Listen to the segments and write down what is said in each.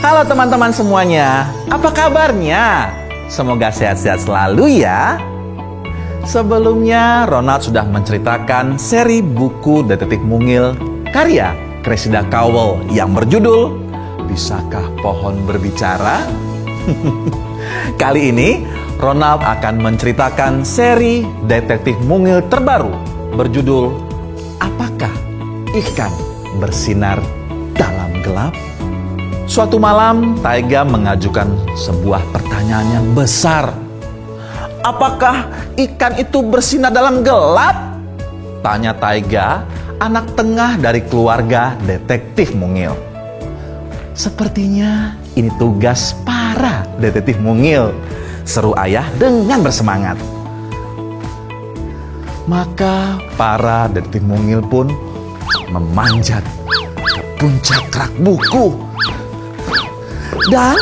Halo teman-teman semuanya, apa kabarnya? Semoga sehat-sehat selalu ya. Sebelumnya, Ronald sudah menceritakan seri buku detektif mungil karya Cressida Cowell yang berjudul Bisakah Pohon Berbicara? Kali ini, Ronald akan menceritakan seri detektif mungil terbaru berjudul Apakah Ikan Bersinar Dalam Gelap? Suatu malam, Taiga mengajukan sebuah pertanyaan yang besar. Apakah ikan itu bersinar dalam gelap? Tanya Taiga, anak tengah dari keluarga detektif mungil. Sepertinya ini tugas para detektif mungil, seru ayah dengan bersemangat. Maka para detektif mungil pun memanjat ke puncak rak buku dan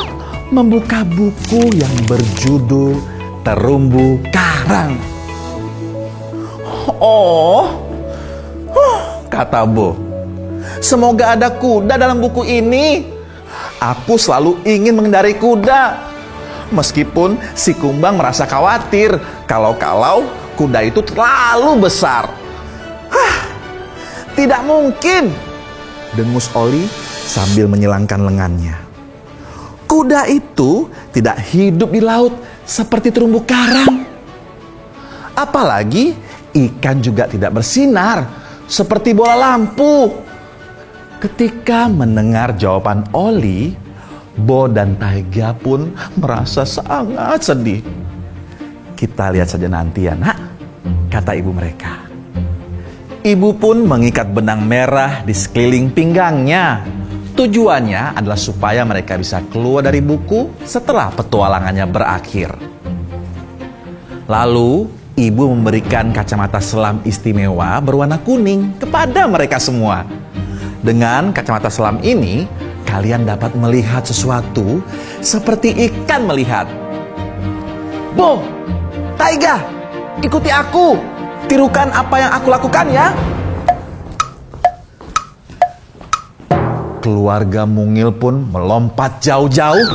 membuka buku yang berjudul Terumbu Karang. Kata Bo, semoga ada kuda dalam buku ini. Aku selalu ingin mengendarai kuda. Meskipun si Kumbang merasa khawatir kalau kuda itu terlalu besar. Tidak mungkin, dengus Oli sambil menyilangkan lengannya. Kuda itu tidak hidup di laut seperti terumbu karang. Apalagi ikan juga tidak bersinar seperti bola lampu. Ketika mendengar jawaban Oli, Bo dan Taiga pun merasa sangat sedih. Kita lihat saja nanti ya nak, kata ibu mereka. Ibu pun mengikat benang merah di sekeliling pinggangnya. Tujuannya adalah supaya mereka bisa keluar dari buku setelah petualangannya berakhir. Lalu, ibu memberikan kacamata selam istimewa berwarna kuning kepada mereka semua. Dengan kacamata selam ini, kalian dapat melihat sesuatu seperti ikan melihat. Bo, Taiga, ikuti aku. Tirukan apa yang aku lakukan ya. Keluarga mungil pun melompat jauh-jauh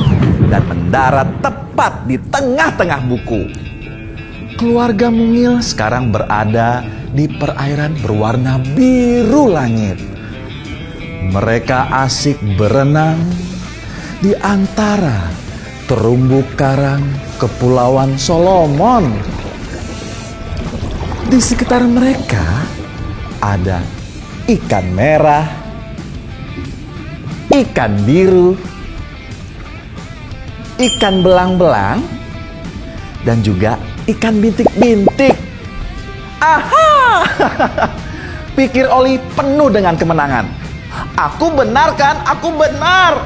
dan mendarat tepat di tengah-tengah buku. Keluarga mungil sekarang berada di perairan berwarna biru langit. Mereka asik berenang di antara terumbu karang Kepulauan Solomon. Di sekitar mereka ada ikan merah, ikan biru, ikan belang-belang, dan juga ikan bintik-bintik. Aha! Pikir Oli penuh dengan kemenangan. Aku benar kan? Aku benar.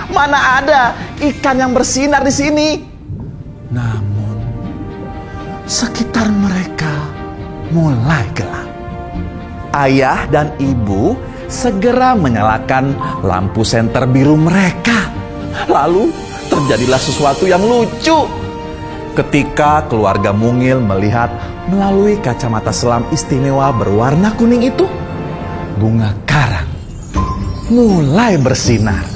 Mana ada ikan yang bersinar di sini? Namun, sekitar mereka mulai gelap. Ayah dan ibu segera menyalakan lampu senter biru mereka. Lalu terjadilah sesuatu yang lucu. Ketika keluarga mungil melihat melalui kacamata selam istimewa berwarna kuning itu, bunga karang mulai bersinar.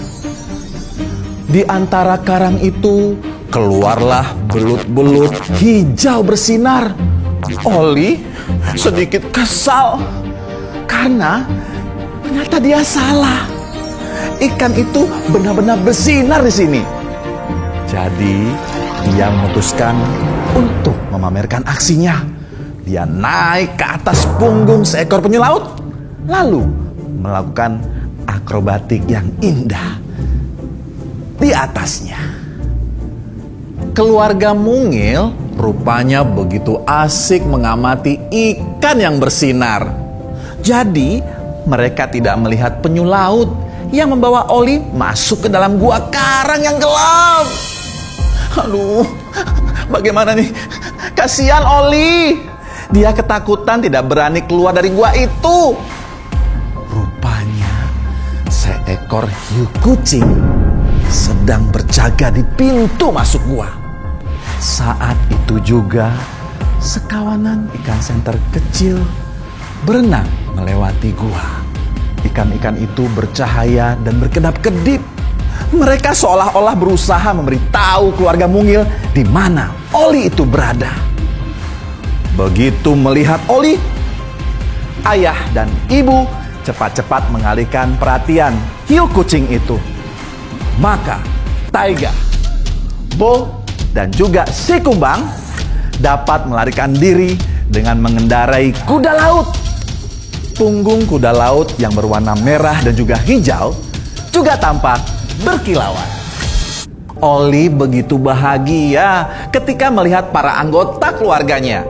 Di antara karang itu keluarlah belut-belut hijau bersinar. Oli sedikit kesal karena ternyata dia salah. Ikan itu benar-benar bersinar di sini. Jadi dia memutuskan untuk memamerkan aksinya. Dia naik ke atas punggung seekor penyu laut, lalu melakukan akrobatik yang indah di atasnya. Keluarga mungil rupanya begitu asik mengamati ikan yang bersinar. Jadi mereka tidak melihat penyu laut yang membawa Oli masuk ke dalam gua karang yang gelap. Aduh, bagaimana nih? Kasihan Oli. Dia ketakutan tidak berani keluar dari gua itu. Rupanya seekor hiu kucing sedang berjaga di pintu masuk gua. Saat itu juga sekawanan ikan senter kecil berenang melewati gua. Ikan-ikan itu bercahaya dan berkedap-kedip. Mereka seolah-olah berusaha memberitahu keluarga mungil di mana Oli itu berada. Begitu melihat Oli, ayah dan ibu cepat-cepat mengalihkan perhatian hiu kucing itu. Maka Taiga, Bo, dan juga si Kumbang dapat melarikan diri dengan mengendarai kuda laut. Punggung kuda laut yang berwarna merah dan juga hijau juga tampak berkilauan. Oli begitu bahagia ketika melihat para anggota keluarganya.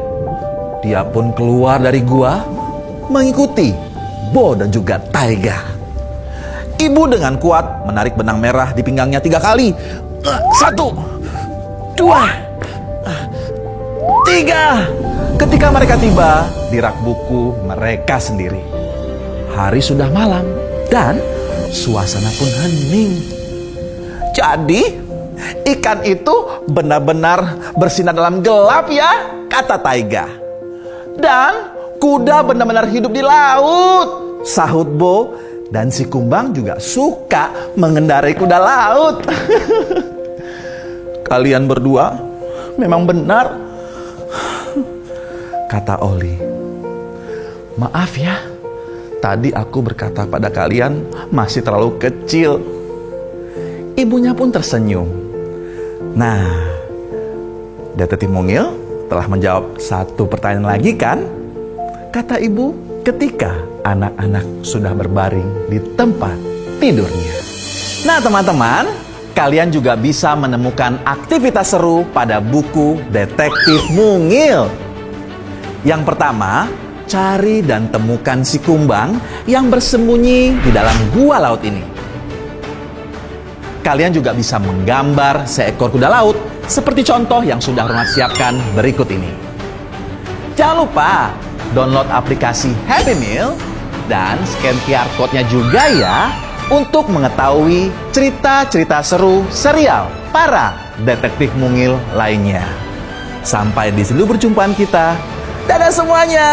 Dia pun keluar dari gua mengikuti Bo dan juga Taiga. Ibu dengan kuat menarik benang merah di pinggangnya 3 kali. 1, 2, 3. Ketika mereka tiba di rak buku mereka sendiri. Hari sudah malam dan suasana pun hening. Jadi, ikan itu benar-benar bersinar dalam gelap ya, kata Taiga. Dan kuda benar-benar hidup di laut, sahut Bo, dan si Kumbang juga suka mengendarai kuda laut. Kalian berdua memang benar, kata Oli. Maaf ya, tadi aku berkata pada kalian masih terlalu kecil. Ibunya pun tersenyum. Nah, Detektif Mungil telah menjawab satu pertanyaan lagi kan? Kata ibu ketika anak-anak sudah berbaring di tempat tidurnya. Nah teman-teman, kalian juga bisa menemukan aktivitas seru pada buku Detektif Mungil. Yang pertama, cari dan temukan si Kumbang yang bersembunyi di dalam gua laut ini. Kalian juga bisa menggambar seekor kuda laut seperti contoh yang sudah Ronald siapkan berikut ini. Jangan lupa download aplikasi Happy Meal dan scan QR code-nya juga ya untuk mengetahui cerita-cerita seru serial para detektif mungil lainnya. Sampai di sini perjumpaan kita. Dadah semuanya.